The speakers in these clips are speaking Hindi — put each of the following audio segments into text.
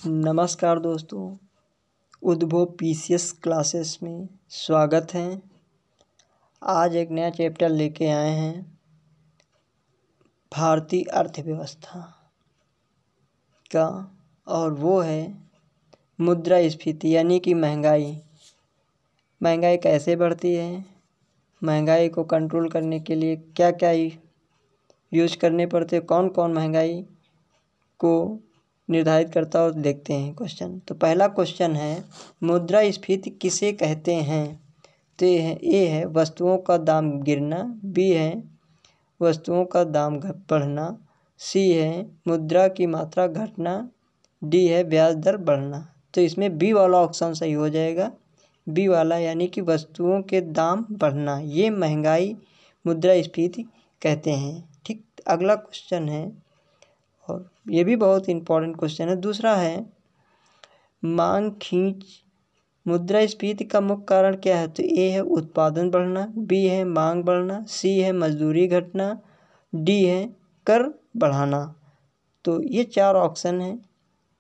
नमस्कार दोस्तों, उद्भव पीसीएस क्लासेस में स्वागत है। आज एक नया चैप्टर लेके आए हैं, भारतीय अर्थव्यवस्था का, और वो है मुद्रास्फीति यानी कि महंगाई। महंगाई कैसे बढ़ती है, महंगाई को कंट्रोल करने के लिए क्या क्या यूज करने पड़ते, कौन कौन महंगाई को निर्धारित करता है, और देखते हैं क्वेश्चन। तो पहला क्वेश्चन है, मुद्रास्फीति किसे कहते हैं? तो ए है वस्तुओं का दाम गिरना, बी है वस्तुओं का दाम बढ़ना, सी है मुद्रा की मात्रा घटना, डी है ब्याज दर बढ़ना। तो इसमें बी वाला ऑप्शन सही हो जाएगा, बी वाला, यानी कि वस्तुओं के दाम बढ़ना, ये महंगाई मुद्रास्फीति कहते हैं। ठीक, अगला क्वेश्चन है, और ये भी बहुत इंपॉर्टेंट क्वेश्चन है। दूसरा है, मांग खींच मुद्रास्फीति का मुख्य कारण क्या है? तो ए है उत्पादन बढ़ना, बी है मांग बढ़ना, सी है मजदूरी घटना, डी है कर बढ़ाना। तो ये चार ऑप्शन हैं।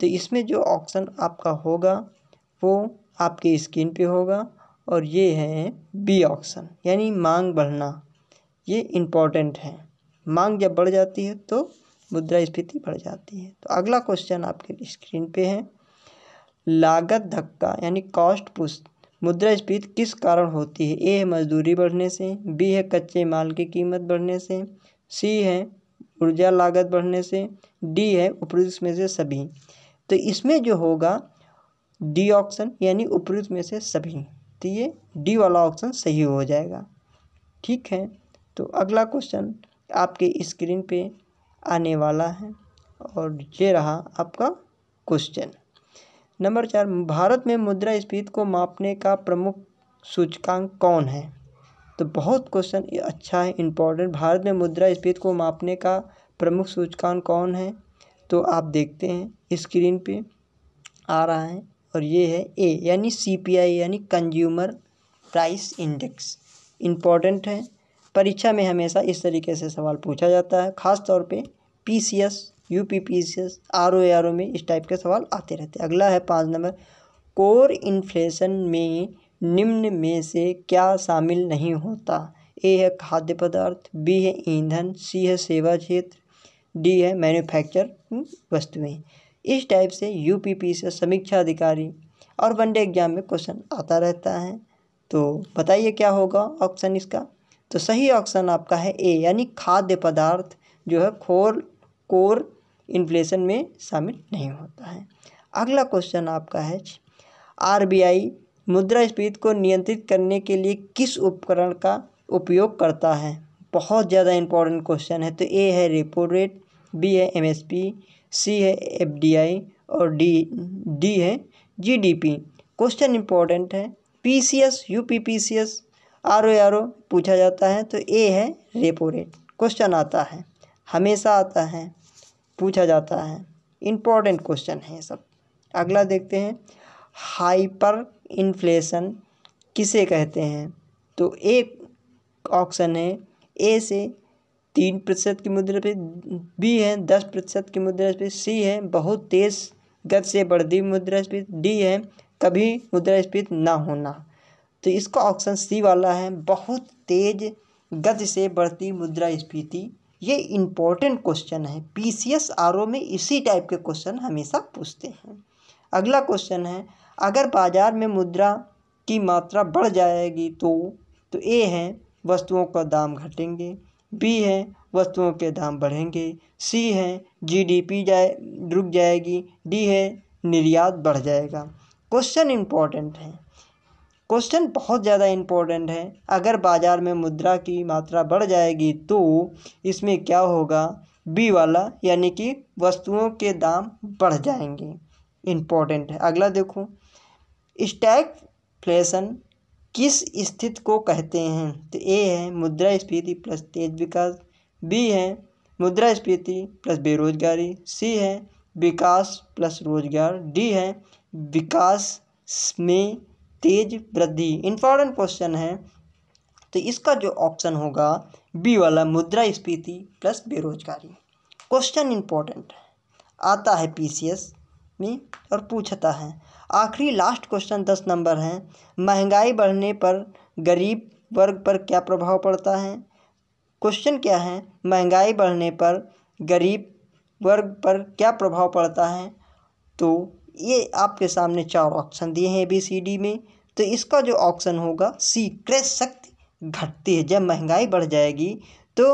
तो इसमें जो ऑप्शन आपका होगा वो आपके स्क्रीन पे होगा, और ये है बी ऑप्शन, यानी मांग बढ़ना। ये इम्पोर्टेंट है, मांग जब बढ़ जाती है तो मुद्रास्फीति बढ़ जाती है। तो अगला क्वेश्चन आपके स्क्रीन पे है, लागत धक्का यानी कॉस्ट पुश मुद्रास्फीति किस कारण होती है? ए है मजदूरी बढ़ने से, बी है कच्चे माल की कीमत बढ़ने से, सी है ऊर्जा लागत बढ़ने से, डी है उपरोक्त में से सभी। तो इसमें जो होगा डी ऑप्शन, यानी उपरोक्त में से सभी। तो ये डी वाला ऑप्शन सही हो जाएगा। ठीक है, तो अगला क्वेश्चन आपके स्क्रीन पे आने वाला है, और ये रहा आपका क्वेश्चन नंबर 4। भारत में मुद्रास्फीति को मापने का प्रमुख सूचकांक कौन है? तो बहुत क्वेश्चन अच्छा है, इम्पोर्टेंट। भारत में मुद्रास्फीति को मापने का प्रमुख सूचकांक कौन है? तो आप देखते हैं स्क्रीन पे आ रहा है, और ये है ए, यानी सीपीआई, यानी कंज्यूमर प्राइस इंडेक्स। इम्पोर्टेंट है, परीक्षा में हमेशा इस तरीके से सवाल पूछा जाता है, ख़ास तौर पे पीसीएस, यूपीपीसीएस, आरओ में इस टाइप के सवाल आते रहते हैं। अगला है 5 नंबर, कोर इन्फ्लेशन में निम्न में से क्या शामिल नहीं होता? ए है खाद्य पदार्थ, बी है ईंधन, सी है सेवा क्षेत्र, डी है मैन्युफैक्चर वस्तुएं। इस टाइप से यूपीपीसीएस, समीक्षा अधिकारी और वनडे एग्जाम में क्वेश्चन आता रहता है। तो बताइए क्या होगा ऑप्शन इसका? तो सही ऑप्शन आपका है ए, यानी खाद्य पदार्थ जो है कोर इन्फ्लेशन में शामिल नहीं होता है। अगला क्वेश्चन आपका है, आरबीआई मुद्रास्फीति को नियंत्रित करने के लिए किस उपकरण का उपयोग करता है? बहुत ज़्यादा इंपॉर्टेंट क्वेश्चन है। तो ए है रेपो रेट, बी है एमएसपी, सी है एफडीआई, और डी है जीडीपी। क्वेश्चन इंपॉर्टेंट है, पीसीएस, यूपीपीसीएस, आरओ पूछा जाता है। तो ए है रेपो रेट, क्वेश्चन आता है, हमेशा आता है, पूछा जाता है, इम्पोर्टेंट क्वेश्चन है ये सब। अगला देखते हैं, हाइपर इन्फ्लेशन किसे कहते हैं? तो एक ऑप्शन है, ए से 3% की मुद्रास्फीति, बी है 10% की मुद्रास्फीति, सी है बहुत तेज गति से बढ़ती मुद्रास्फीति, डी है कभी मुद्रास्फीति ना होना। तो इसका ऑप्शन सी वाला है, बहुत तेज गति से बढ़ती मुद्रास्फीति। ये इम्पोर्टेंट क्वेश्चन है, पीसीएस आरओ में इसी टाइप के क्वेश्चन हमेशा पूछते हैं। अगला क्वेश्चन है, अगर बाजार में मुद्रा की मात्रा बढ़ जाएगी तो ए है वस्तुओं का दाम घटेंगे, बी है वस्तुओं के दाम बढ़ेंगे, सी है जीडीपी रुक जाएगी, डी है निर्यात बढ़ जाएगा। क्वेश्चन इम्पोर्टेंट है, क्वेश्चन बहुत ज़्यादा इम्पोर्टेंट है। अगर बाज़ार में मुद्रा की मात्रा बढ़ जाएगी तो इसमें क्या होगा? बी वाला, यानी कि वस्तुओं के दाम बढ़ जाएंगे। इम्पोर्टेंट है। अगला देखो, स्टैगफ्लेशन किस स्थिति को कहते हैं? तो ए है मुद्रास्फीति प्लस तेज विकास, बी है मुद्रास्फीति प्लस बेरोजगारी, सी है विकास प्लस रोजगार, डी है विकास में तेज वृद्धि। इंपॉर्टेंट क्वेश्चन है, तो इसका जो ऑप्शन होगा बी वाला, मुद्रास्फीति प्लस बेरोजगारी। क्वेश्चन इंपॉर्टेंट है, आता है पीसीएस में और पूछता है। आखिरी लास्ट क्वेश्चन 10 नंबर है, महंगाई बढ़ने पर गरीब वर्ग पर क्या प्रभाव पड़ता है। क्वेश्चन क्या है, महंगाई बढ़ने पर गरीब वर्ग पर क्या प्रभाव पड़ता है। तो ये आपके सामने 4 ऑप्शन दिए हैं ABCD में। तो इसका जो ऑप्शन होगा सी, क्रय शक्ति घटती है। जब महंगाई बढ़ जाएगी तो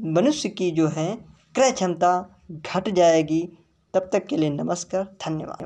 मनुष्य की जो है क्रय क्षमता घट जाएगी। तब तक के लिए नमस्कार, धन्यवाद।